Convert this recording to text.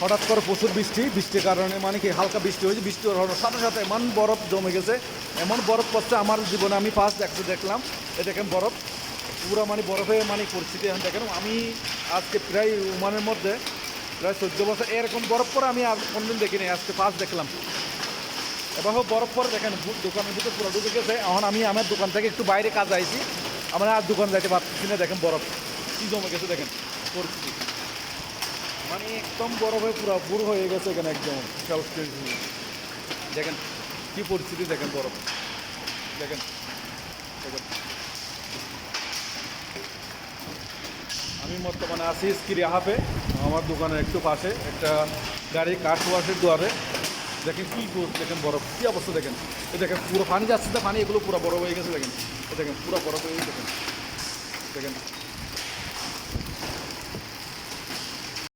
হঠাৎ করে প্রচুর বৃষ্টির কারণে মানে কি হালকা বৃষ্টি হয়েছে, বৃষ্টি হওয়ার সাথে সাথে এমন বরফ জমে গেছে, এমন বরফ পড়ছে আমার জীবনে আমি ফার্স্ট দেখলাম। এ দেখেন বরফ পুরো মানে বরফে মানে পরিস্থিতি এখন দেখেন। আমি আজকে প্রায় ওমানের মধ্যে প্রায় 14 বছর এরকম বরফ পরে আমি আর কোনদিন দেখিনি, আজকে ফার্স্ট দেখলাম। এবার হোক বরফ পরে দেখেন দোকানের ভিতরে পুরো ঢুকে গেছে। এখন আমি আমার দোকান থেকে একটু বাইরে কাজ আইছি, আমরা আর দোকান যাইতে পারতেছি না। দেখেন বরফ কী জমে গেছে, দেখেন পরিস্থিতি মানে একদম বরফে পুরো বুড়ো হয়ে গেছে এখানে একদম। দেখেন কী পরিস্থিতি, দেখেন বরফ দেখেন দেখেন। আমি বর্তমানে আছি স্কিরি হাফে, আমার দোকানের একটু পাশে একটা গাড়ি কাঠ ওয়াশের দুয়ারে। দেখেন কী দেখেন বরফ কী অবস্থা দেখেন। এ দেখেন পুরো পানি যাচ্ছে, তো পানি এগুলো পুরো বরফ হয়ে গেছে। দেখেন এ দেখেন পুরো বরফ হয়ে গেছে। দেখেন দেখেন